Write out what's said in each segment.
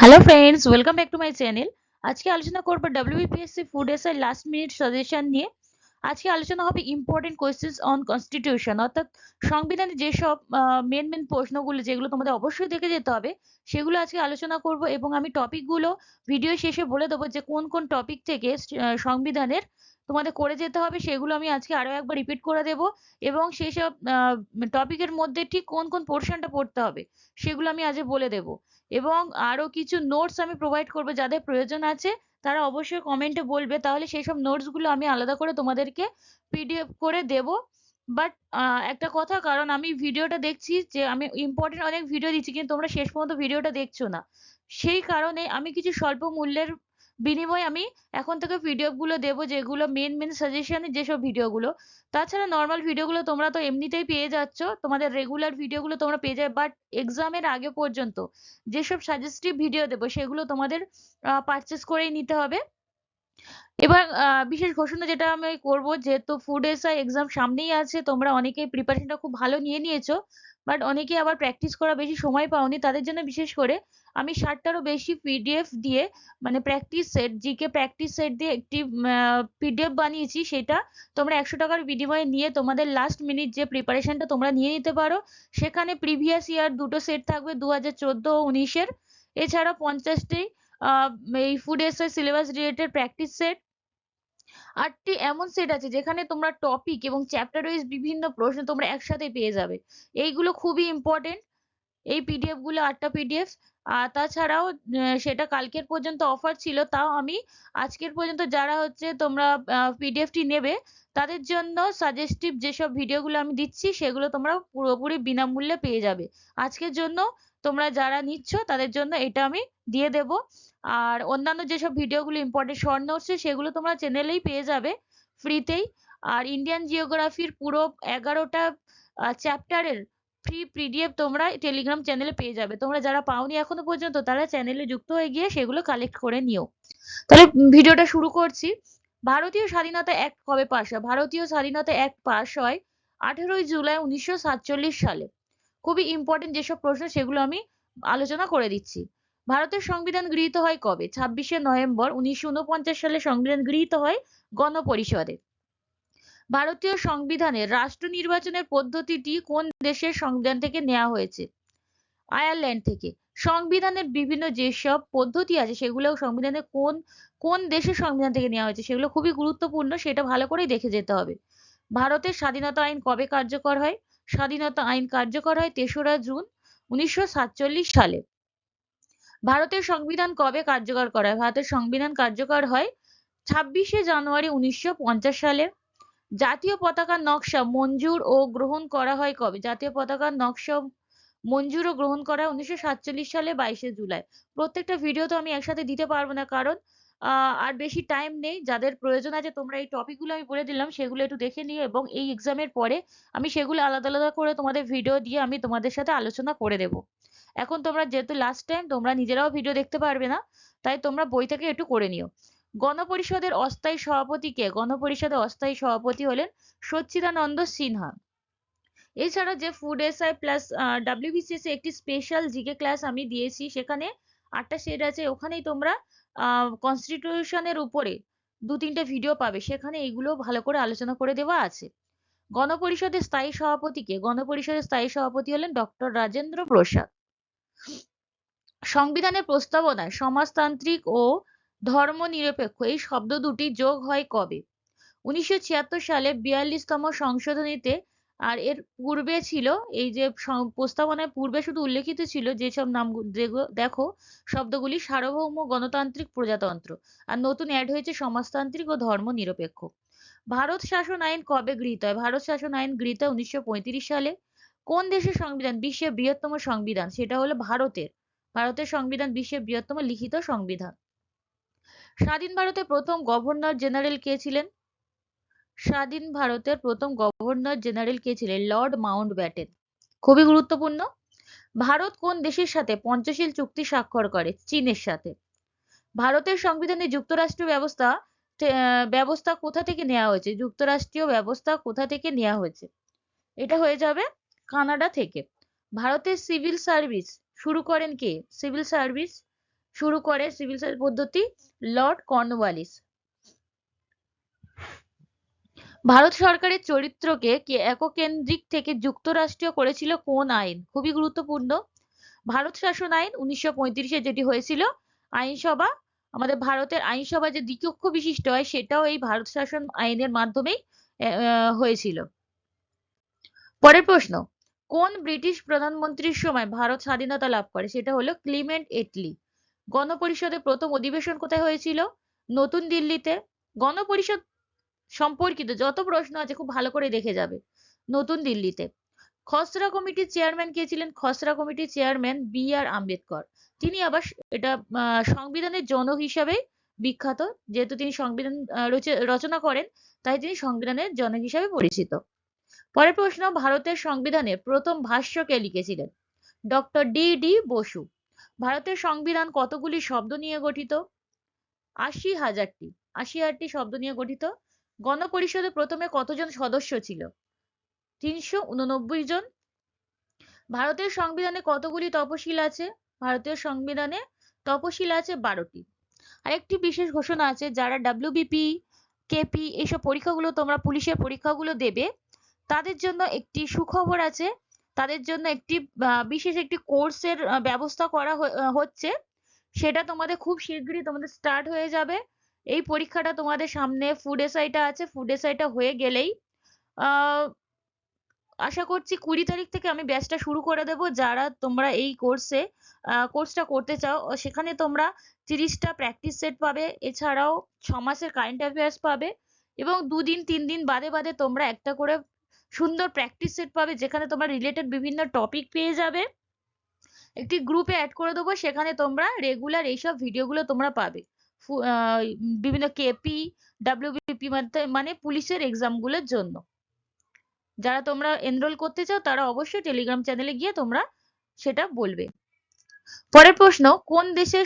Hello friends, welcome back to my channel. আজকে আলোচনা করব WBPSC food SI last minute suggestion নিয়ে। আজকে আলোচনা হবে ইম্পর্টেন্ট কোয়েশ্চেন্স অন কনস্টিটিউশন, অর্থাৎ সংবিধানে যেসব মেন প্রশ্নগুলো যেগুলো তোমাদের অবশ্যই দেখে যেতে হবে সেগুলো আজকে আলোচনা করব, এবং আমি টপিকগুলো ভিডিও শেষে বলে দেবো যে কোন কোন টপিক থেকে সংবিধানের তোমাদের করে যেতে হবে। সেগুলো আমি আজকে আরো একবার রিপিট করে দেব, এবং সেসব টপিকের মধ্যে ঠিক কোন কোন পোর্শনটা পড়তে হবে সেগুলো আমি আজ বলে দেবো। এবং আরো কিছু নোটস আমি প্রোভাইড করবো, যাদের প্রয়োজন আছে তারা অবশ্যই কমেন্টে বলবে, তাহলে সেই সব নোটস গুলো আমি আলাদা করে তোমাদেরকে পিডিএফ করে দেব। বাট একটা কথা, কারণ আমি ভিডিওটা দেখছি যে আমি ইম্পর্টেন্ট অনেক ভিডিও দিচ্ছি কিন্তু তোমরা শেষ পর্যন্ত ভিডিওটা দেখছো না, সেই কারণে আমি কিছু স্বল্প মূল্যের বিনিময়ে আমি এখন থেকে পিডিএফ গুলো দেবো, যেগুলো মেন সাজেশনের যেসব ভিডিওগুলো। তাছাড়া নর্মাল ভিডিওগুলো তোমরা তো এমনিতেই পেয়ে যাচ্ছ, তোমাদের রেগুলার ভিডিওগুলো তোমরা পেয়ে যাবে, বাট এক্সামের আগে পর্যন্ত যেসব সাজেস্টিভ ভিডিও দেবো সেগুলো তোমাদের পারচেস করেই নিতে হবে। এবার বিশেষ ঘোষণা যেটা আমি করব, যেহেতু ফুড এসআই এক্সাম সামনেই আছে, তোমরা অনেকেই প্রিপারেশনটা খুব ভালো নিয়ে নিয়েছো, বাট অনেকে আবার প্র্যাকটিস করা বেশি সময় পাওনি, তাদের জন্য বিশেষ করে আমি 60টারও বেশি পিডিএফ দিয়ে, মানে practice set, GK practice set দিয়ে একটি পিডিএফ বানিয়েছি। সেটা তোমরা 100 টাকার বিনিময়ে নিয়ে তোমাদের লাস্ট মিনিট যে প্রিপারেশনটা তোমরা নিয়ে নিতে পারো। সেখানে প্রিভিয়াস ইয়ার দুটো সেট থাকবে, 2014 ও 19-এর। এছাড়া 50টি এই food SI syllabus related practice set, 8টি এমন সেট আছে যেখানে তোমরা টপিক এবং চ্যাপ্টার ওয়াইজ বিভিন্ন প্রশ্ন তোমরা একসাথে পেয়ে যাবে। এইগুলো খুবই ইম্পর্টেন্ট, এই পিডিএফ গুলো 8টা পিডিএফ। আর তাছাড়াও সেটা কালকের পর্যন্ত অফার ছিল, তাও আমি আজকের পর্যন্ত যারা হচ্ছে তোমরা পিডিএফটি নেবে তাদের জন্য সাজেস্টিভ যেসব ভিডিওগুলো আমি দিচ্ছি সেগুলো তোমরা পুরোপুরি বিনামূল্যে পেয়ে যাবে। আজকের জন্য তোমরা যারা নিচ্ছ তাদের জন্য এটা আমি দিয়ে দেব। আর অন্যান্য যেসব ভিডিওগুলো ইম্পর্টেন্ট শর্ট নোটস সেগুলো তোমরা চ্যানেলেই পেয়ে যাবে ফ্রিতেই। আর ইন্ডিয়ান জিওগ্রাফির পুরো 11টা চ্যাপ্টারের ফ্রি পিডিএফ তোমরা টেলিগ্রাম চ্যানেলে পেয়ে যাবে। তোমরা যারা পাওনি এখনো পর্যন্ত তারা চ্যানেলে যুক্ত হয়ে গিয়ে সেগুলো কালেক্ট করে নিও। তাহলে ভিডিওটা শুরু করছি। ভারতীয় স্বাধীনতা অ্যাক্ট কবে পাস হয়? ভারতীয় স্বাধীনতা অ্যাক্ট পাস হয় 18ই জুলাই 1947 সালে। খুবই ইম্পর্টেন্ট যেসব প্রশ্ন সেগুলো আমি আলোচনা করে দিচ্ছি। ভারতের সংবিধান গৃহীত হয় কবে? 26শে নভেম্বর 1949 সালে সংবিধান গৃহীত হয় গণপরিষদে। ভারতীয় সংবিধানের রাষ্ট্র নির্বাচনের পদ্ধতিটি কোন দেশের সংবিধান থেকে নেওয়া হয়েছে? আয়ারল্যান্ড থেকে। সংবিধানের বিভিন্ন যেসব পদ্ধতি আছে সেগুলো সংবিধানের কোন কোন দেশের সংবিধান থেকে নেওয়া হয়েছে সেগুলো খুবই গুরুত্বপূর্ণ, সেটা ভালো করেই দেখে যেতে হবে। ভারতের স্বাধীনতা আইন কবে কার্যকর হয়? স্বাধীনতা আইন কার্যকর হয় 3রা জুন 1947 সালে। ভারতের সংবিধান কবে কার্যকর করা হয়? ভারতের সংবিধান কার্যকর হয় 26শে জানুয়ারি 1950 সালে। জাতীয় পতাকার নকশা মঞ্জুর ও গ্রহণ করা হয় কবে? জাতীয় পতাকার নকশা মঞ্জুর ও গ্রহণ করা 1947 সালে 22শে জুলাই। প্রত্যেকটা ভিডিও তো আমি একসাথে দিতে পারবো না, কারণ আর বেশি টাইম নেই। যাদের প্রয়োজন আছে তোমরা এই টপিকগুলো আমি বলে দিলাম সেগুলো একটু দেখে নিও, এবং এই এক্সামের পরে আমি সেগুলো আলাদা আলাদা করে তোমাদের ভিডিও দিয়ে আমি তোমাদের সাথে আলোচনা করে দেবো। এখন তোমরা যেহেতু লাস্ট টাইম তোমরা নিজেরাও ভিডিও দেখতে পারবে না, তাই তোমরা বই থেকে একটু করে নিও। গণপরিষদের অস্থায়ী সভাপতি কে? গণপরিষদের অস্থায়ী সভাপতি হলেন সচ্চিদানন্দ সিনহা। এছাড়া যে ফুড এসআই প্লাস ডাব্লিউবিসিএস একটি স্পেশাল জিকে ক্লাস আমি দিয়েছি, সেখানে 8টা সেট আছে, ওখানেই তোমরা কনস্টিটিউশনের উপরে 2-3টে ভিডিও পাবে, সেখানে এইগুলো ভালো করে আলোচনা করে দেওয়া আছে। গণপরিষদের স্থায়ী সভাপতি কে? গণপরিষদের স্থায়ী সভাপতি হলেন ডক্টর রাজেন্দ্র প্রসাদ। সংবিধানের প্রস্তাবনায় সমাজতান্ত্রিক ও ধর্মনিরপেক্ষ এই শব্দ দুটি যোগ হয় কবে? 1976 সালে 42তম সংশোধনীতে। আর এর পূর্বে ছিল এই যে প্রস্তাবনায় পূর্বে শুধু উল্লেখিত ছিল যেসব নাম, যেগুলো দেখো শব্দগুলি সার্বভৌম, গণতান্ত্রিক, প্রজাতন্ত্র, আর নতুন অ্যাড হয়েছে সমাজতান্ত্রিক ও ধর্মনিরপেক্ষ। ভারত শাসন আইন কবে গৃহীত হয়? ভারত শাসন আইন গৃহীত হয় 1935 সালে। কোন দেশের সংবিধান বিশ্বের বৃহত্তম সংবিধান? সেটা হলো ভারতের। ভারতের সংবিধান বিশ্বের বৃহত্তম লিখিত সংবিধান। স্বাধীন ভারতের প্রথম গভর্নর জেনারেল কে ছিলেন? স্বাধীন ভারতের প্রথম গভর্নর জেনারেল কে ছিলেন? Lord Mountbatten. খুবই গুরুত্বপূর্ণ। ভারত কোন দেশের সাথে পঞ্চশীল চুক্তি স্বাক্ষর করে? চীনের সাথে। ভারতের সংবিধানে যুক্তরাষ্ট্রীয় ব্যবস্থা কোথা থেকে নেওয়া হয়েছে? যুক্তরাষ্ট্রীয় ব্যবস্থা কোথা থেকে নেওয়া হয়েছে? এটা হয়ে যাবে কানাডা থেকে। ভারতের সিভিল সার্ভিস শুরু করেন কে? সিভিল সার্ভিস শুরু করে সিভিল সার্ভিস পদ্ধতি? Lord Cornwallis. ভারত সরকারের চরিত্রকে এককেন্দ্রিক থেকে যুক্তরাষ্ট্রীয় করেছিল কোন আইন? খুবই গুরুত্বপূর্ণ। ভারত শাসন আইন 1935-এ যেটি হয়েছিল। আইনসভা, আমাদের ভারতের আইনসভা যে দ্বিকক্ষ বিশিষ্ট হয় সেটাও এই ভারত শাসন আইনের মাধ্যমেই হয়েছিল। পরের প্রশ্ন, কোন ব্রিটিশ প্রধানমন্ত্রীর সময় ভারত স্বাধীনতা লাভ করে? সেটা হলো ক্লিমেন্ট এটলি। গণপরিষদের প্রথম অধিবেশন কোথায় হয়েছিল? নতুন দিল্লিতে। গণপরিষদ সম্পর্কিত যত প্রশ্ন আছে খুব ভালো করে দেখে যাবে। নতুন দিল্লিতে। খসড়া কমিটির চেয়ারম্যান কে ছিলেন? খসড়া কমিটির চেয়ারম্যান বি.আর. আম্বেদকর। তিনি আবার এটা সংবিধানের জনক হিসাবে বিখ্যাত। যেহেতু তিনি সংবিধান রচনা করেন, তাই তিনি সংবিধানের জনক হিসাবে পরিচিত। পরের প্রশ্ন, ভারতের সংবিধানের প্রথম ভাষ্য কে লিখেছিলেন? Doctor D Basu. ভারতের সংবিধান কতগুলি শব্দ নিয়ে গঠিত? 80,000টি। 80,000টি শব্দ নিয়ে গঠিত। গণপরিষদে প্রথমে কতজন সদস্য ছিল? 389 জন। ভারতের সংবিধানে কতগুলি তপশিল আছে? ভারতীয় সংবিধানে তপশিল আছে 12টি। আরেকটি বিশেষ ঘোষণা আছে, যারা WBP, KP এইসব পরীক্ষাগুলো তোমরা পুলিশের পরীক্ষাগুলো দেবে, তাদের জন্য একটি সুখবর আছে। তাদের জন্য একটি বিশেষ একটি কোর্সের ব্যবস্থা করা হচ্ছে। সেটা তোমাদের খুব শীঘ্রই তোমাদের স্টার্ট হয়ে যাবে। এই পরীক্ষাটা তোমাদের সামনে ফুড এসআইটা আছে, ফুড এসআইটা হয়ে গেলেই আশা করছি 20 তারিখ থেকে আমি ব্যাচটা শুরু করে দেব। যারা তোমরা এই কোর্সটা করতে চাও, সেখানে তোমরা 30টা প্র্যাকটিস সেট পাবে, এছাড়াও 6 মাসের কারেন্ট অ্যাফেয়ার্স পাবে, এবং 2 দিন 3 দিন বাদে বাদে তোমরা একটা করে সুন্দর প্র্যাকটিস সেট পাবে, যেখানে তোমরা রিলেটেড বিভিন্ন টপিক পেয়ে যাবে। একটি গ্রুপে অ্যাড করে দেবো, সেখানে তোমরা রেগুলার এইসব ভিডিওগুলো তোমরা পাবে। বিভিন্ন KP, WBP মানে পুলিশের এক্সামগুলোর জন্য। যারা তোমরা এনরোল করতে চাও তারা অবশ্যই টেলিগ্রাম চ্যানেলে গিয়ে তোমরা সেটা বলবে। পরের প্রশ্ন, কোন দেশের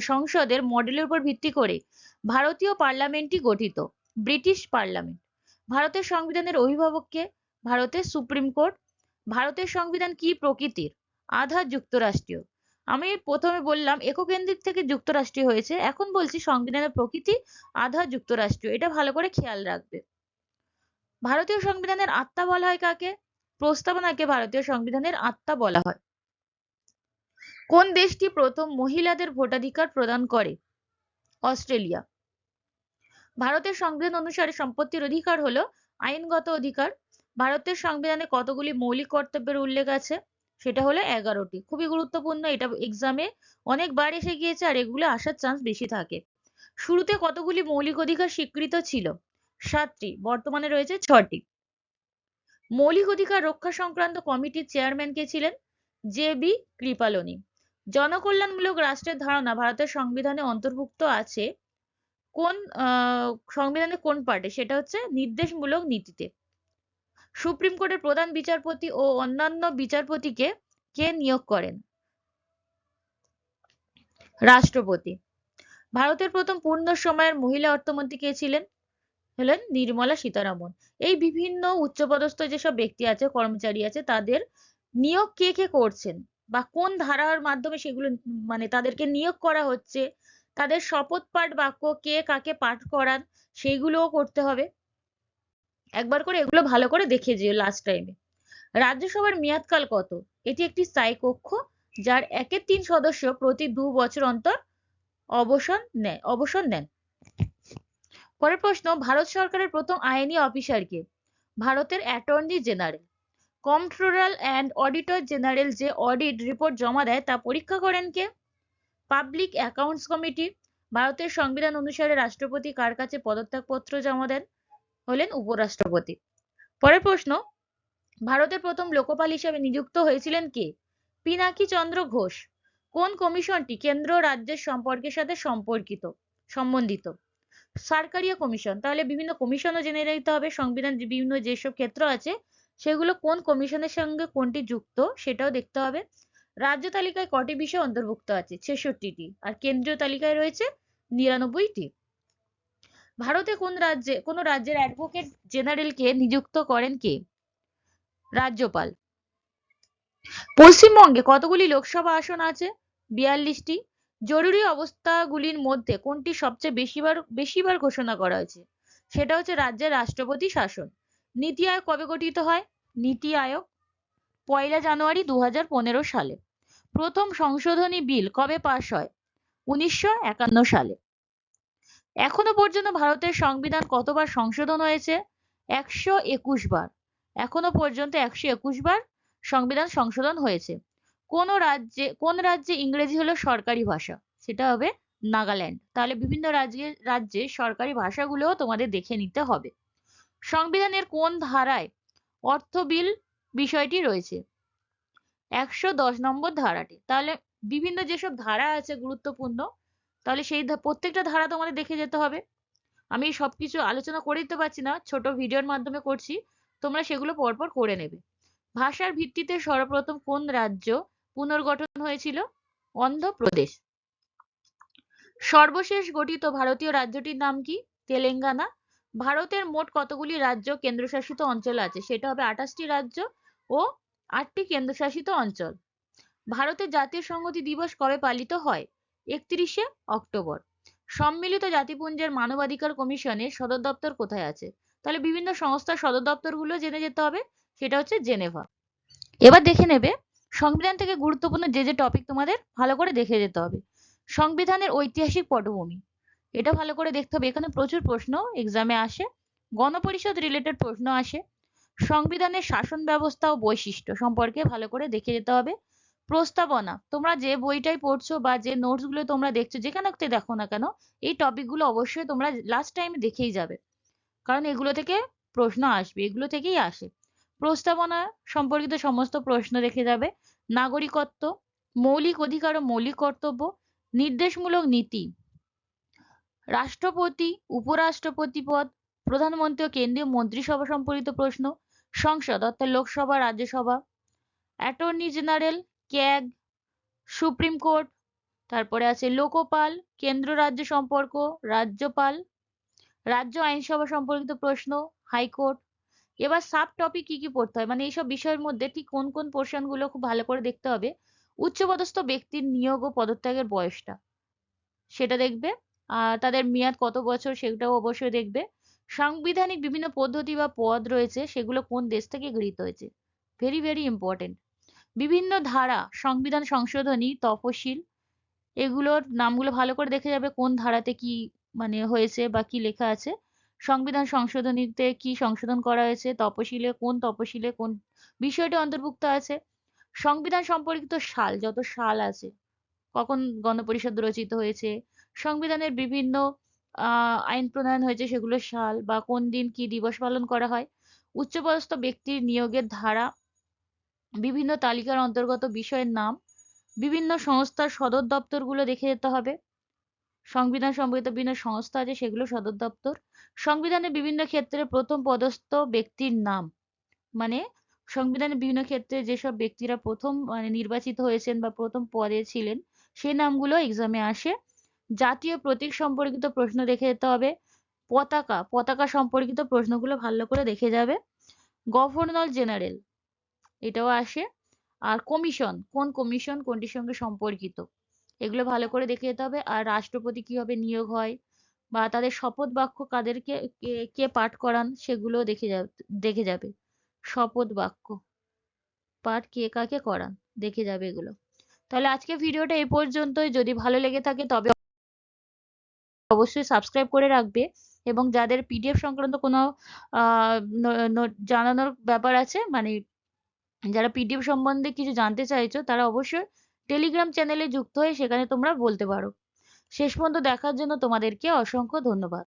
সংসদের মডেলের উপর ভিত্তি করে ভারতীয় পার্লামেন্টটি গঠিত? British parliament. ভারতের সংবিধানের অভিভাবক কে? ভারতের সুপ্রিম কোর্ট। ভারতের সংবিধান কি প্রকৃতির? আধা যুক্তরাষ্ট্রীয়। আমি প্রথমে বললাম এককেন্দ্রিক থেকে যুক্তরাষ্ট্রীয় হয়েছে, এখন বলছি সংবিধানের প্রকৃতি আধা যুক্তরাষ্ট্রীয়। এটা ভালো করে খেয়াল রাখবে। ভারতীয় সংবিধানের আত্মা বলা হয় কাকে? প্রস্তাবনাকে ভারতীয় সংবিধানের আত্মা বলা হয়। কোন দেশটি প্রথম মহিলাদের ভোটাধিকার প্রদান করে? অস্ট্রেলিয়া। ভারতের সংবিধান অনুসারে সম্পত্তির অধিকার হলো আইনগত অধিকার। ভারতের সংবিধানে কতগুলি মৌলিক কর্তব্যের উল্লেখ আছে? সেটা হলো 11টি। খুবই গুরুত্বপূর্ণ, এটা এক্সামে অনেকবার এসে গিয়েছে আর এগুলো আসার চান্স বেশি থাকে। শুরুতে কতগুলি মৌলিক অধিকার স্বীকৃত ছিল? 7টি, বর্তমানে রয়েছে 6টি। মৌলিক অধিকার রক্ষা সংক্রান্ত কমিটির চেয়ারম্যান কে ছিলেন? JB কৃপালনী। জনকল্যাণমূলক রাষ্ট্রের ধারণা ভারতের সংবিধানে অন্তর্ভুক্ত আছে কোন সংবিধানের কোন পার্টে? সেটা হচ্ছে নির্দেশমূলক নীতিতে। সুপ্রিম কোর্টের প্রধান বিচারপতি ও অন্যান্য বিচারপতিকে কে নিয়োগ করেন? রাষ্ট্রপতি। ভারতের প্রথম পূর্ণ সময়ের মহিলা অর্থমন্ত্রী কে ছিলেন? হলেন নির্মলা সীতারামন। এই বিভিন্ন উচ্চপদস্থ যেসব ব্যক্তি আছে, কর্মচারী আছে, তাদের নিয়োগ কে কে করছেন বা কোন ধারার মাধ্যমে সেগুলো মানে তাদেরকে নিয়োগ করা হচ্ছে, তাদের শপথ পাঠ বাক্য কে কাকে পাঠ করান, সেইগুলোও করতে হবে। একবার করে এগুলো ভালো করে দেখে যেও লাস্ট টাইমে। রাজ্যসভার মেয়াদকাল কত? এটি একটি স্থায়ী কক্ষ, যার 1/3 সদস্য প্রতি 2 বছর অন্তর অবসর নেন। পরের প্রশ্ন, ভারত সরকারের প্রথম আইনি অফিসার কে? ভারতের attorney general. Comptroller and auditor general যে অডিট রিপোর্ট জমা দেয় তা পরীক্ষা করেন কে? Public accounts committee. ভারতের সংবিধান অনুসারে রাষ্ট্রপতি কার কাছে পদত্যাগপত্র জমা দেন? হলেন উপরাষ্ট্রপতি। পরের প্রশ্ন, ভারতের প্রথম লোকপাল হিসেবে নিযুক্ত হয়েছিলেন কে? পিনাকি চন্দ্র ঘোষ। কোন কমিশনটি কেন্দ্র রাজ্যের সম্পর্কের সাথে সম্বন্ধিত? সরকারিয়া কমিশন। তাহলে বিভিন্ন কমিশনও জেনে নিতে হবে। সংবিধান বিভিন্ন যেসব ক্ষেত্র আছে সেগুলো কোন কমিশনের সঙ্গে কোনটি যুক্ত সেটাও দেখতে হবে। রাজ্য তালিকায় কটি বিষয় অন্তর্ভুক্ত আছে? 66টি। আর কেন্দ্রীয় তালিকায় রয়েছে 99টি। ভারতে কোন রাজ্যের অ্যাডভোকেট জেনারেলকে নিযুক্ত করেন কে? রাজ্যপাল। পশ্চিমবঙ্গে কতগুলি লোকসভা আসন আছে? 42টি। জরুরি অবস্থাগুলির মধ্যে কোনটি সবচেয়ে বেশিবার ঘোষণা করা হয়েছে? সেটা হচ্ছে রাজ্যের রাষ্ট্রপতি শাসন। নীতি আয়োগ কবে গঠিত হয়? নীতি আয়োগ 1 জানুয়ারি 2015 সালে। প্রথম সংশোধনী বিল কবে পাস হয়? 1951 সালে। এখনো পর্যন্ত ভারতের সংবিধান কতবার সংশোধন হয়েছে? 121 বার। এখনো পর্যন্ত 121 বার সংবিধান সংশোধন হয়েছে। কোন রাজ্যে ইংরেজি হলো সরকারি ভাষা? সেটা হবে নাগাল্যান্ড। তাহলে বিভিন্ন রাজ্যে সরকারি ভাষাগুলোও তোমাদের দেখে নিতে হবে। সংবিধানের কোন ধারায় অর্থ বিল বিষয়টি রয়েছে? 110 নম্বর ধারাটি। তাহলে বিভিন্ন যেসব ধারা আছে গুরুত্বপূর্ণ, তাহলে সেই প্রত্যেকটা ধারা তোমাদের দেখে যেতে হবে। আমি সবকিছু আলোচনা করে দিতে পারছি না, ছোট ভিডিওর মাধ্যমে করছি, তোমরা সেগুলো পরপর করে নেবে। ভাষার ভিত্তিতে সর্বপ্রথম কোন রাজ্য পুনর্গঠন হয়েছিল? অন্ধ্রপ্রদেশ। সর্বশেষ গঠিত ভারতীয় রাজ্যটির নাম কি? তেলেঙ্গানা। ভারতের মোট কতগুলি রাজ্য কেন্দ্রশাসিত অঞ্চল আছে? সেটা হবে 28টি রাজ্য ও 8টি কেন্দ্রশাসিত অঞ্চল। ভারতের জাতীয় সংহতি দিবস কবে পালিত হয়? 31শে অক্টোবর। সম্মিলিত জাতিপুঞ্জের মানবাধিকার কমিশনের সদর দপ্তর কোথায় আছে? তাহলে বিভিন্ন সংস্থার সদর দপ্তরগুলো জেনে যেতে হবে, সেটা হচ্ছে জেনেভা। এবার দেখে নেবে সংবিধান থেকে গুরুত্বপূর্ণ যে টপিক তোমাদের ভালো করে দেখে যেতে হবে। সংবিধানের ঐতিহাসিক পটভূমি, এটা ভালো করে দেখতে হবে, এখানে প্রচুর প্রশ্ন এক্সামে আসে। গণপরিষদ রিলেটেড প্রশ্ন আসে। সংবিধানের শাসন ব্যবস্থা ও বৈশিষ্ট্য সম্পর্কে ভালো করে দেখে যেতে হবে। প্রস্তাবনা, তোমরা যে বইটাই পড়ছো বা যে নোটস গুলো তোমরা দেখছো, যেখানে দেখো না কেন, এই টপিক গুলো অবশ্যই তোমরা লাস্ট টাইম দেখেই যাবে, কারণ এগুলো থেকে প্রশ্ন আসবে, এগুলো থেকেই আসে। প্রস্তাবনা সম্পর্কিত সমস্ত প্রশ্ন দেখে যাবে। নাগরিকত্ব, মৌলিক অধিকার ও মৌলিক কর্তব্য, নির্দেশমূলক নীতি, রাষ্ট্রপতি, উপরাষ্ট্রপতি পদ, প্রধানমন্ত্রী ও কেন্দ্রীয় মন্ত্রিসভা সম্পর্কিত প্রশ্ন, সংসদ অর্থাৎ Lok Sabha, Rajya Sabha, attorney general, CAG, supreme court, তারপরে আছে লোকপাল, কেন্দ্র রাজ্য সম্পর্ক, রাজ্যপাল, রাজ্য আইনসভা সম্পর্কিত প্রশ্ন, হাইকোর্ট। এবার সাব টপিক কি কি পড়তে হয়, মানে এইসব বিষয়ের মধ্যে ঠিক কোন কোন পোর্শন গুলো খুব ভালো করে দেখতে হবে। উচ্চপদস্থ ব্যক্তির নিয়োগ ও পদত্যাগের বয়সটা, সেটা দেখবে। আর তাদের মেয়াদ কত বছর, সেটাও অবশ্যই দেখবে। সাংবিধানিক বিভিন্ন পদ্ধতি বা পদ রয়েছে, সেগুলো কোন দেশ থেকে গৃহীত হয়েছে, ভেরি ভেরি ইম্পর্টেন্ট। বিভিন্ন ধারা, সংবিধান সংশোধনী, তফসিল, এগুলোর নামগুলো ভালো করে দেখে যাবে কোন ধারাতে কি মানে হয়েছে বা কি লেখা আছে। সংবিধান সংশোধনীতে কি সংশোধন করা হয়েছে, তফসিলে কোন বিষয়টি অন্তর্ভুক্ত আছে। সংবিধান সম্পর্কিত সাল, যত সাল আছে, কখন গণপরিষদ রচিত হয়েছে, সংবিধানের বিভিন্ন আইন প্রণয়ন হয়েছে সেগুলোর সাল, বা কোন দিন কি দিবস পালন করা হয়। উচ্চপদস্থ ব্যক্তির নিয়োগের ধারা, বিভিন্ন তালিকার অন্তর্গত বিষয়ের নাম, বিভিন্ন সংস্থার সদর দপ্তরগুলো দেখে যেতে হবে। সংবিধান সম্পর্কিত বিভিন্ন সংস্থা আছে, সেগুলো সদর দপ্তর। সংবিধানের বিভিন্ন ক্ষেত্রে প্রথম পদস্থ ব্যক্তির নাম, মানে সংবিধানের বিভিন্ন ক্ষেত্রে যেসব ব্যক্তিরা প্রথম মানে নির্বাচিত হয়েছেন বা প্রথম পদে ছিলেন, সেই নামগুলো এক্সামে আসে। জাতীয় প্রতীক সম্পর্কিত প্রশ্ন দেখে যেতে হবে। পতাকা সম্পর্কিত প্রশ্নগুলো ভালো করে দেখে যাবে। গভর্নর জেনারেল, এটাও আসে। আর কমিশন, কোন কমিশন কোনটির সঙ্গে সম্পর্কিত, এগুলো ভালো করে দেখে যেতে হবে। আর রাষ্ট্রপতি কিভাবে নিয়োগ হয় বা তাদের শপথ বাক্য কাদেরকে কে পাঠ করান, সেগুলো দেখে যাবে। শপথ বাক্য পাঠ কে কাকে করান, দেখে যাবে এগুলো। তাহলে আজকে ভিডিওটা এই পর্যন্তই। যদি ভালো লেগে থাকে তবে অবশ্যই সাবস্ক্রাইব করে রাখবে, এবং যাদের পিডিএফ সংক্রান্ত কোনো জানানোর ব্যাপার আছে, মানে যারা পিডিএফ সম্বন্ধে কিছু জানতে চাইছো, তারা অবশ্যই টেলিগ্রাম চ্যানেলে যুক্ত হয়ে সেখানে তোমরা বলতে পারো। শেষ পর্যন্ত দেখার জন্য তোমাদেরকে অসংখ্য ধন্যবাদ।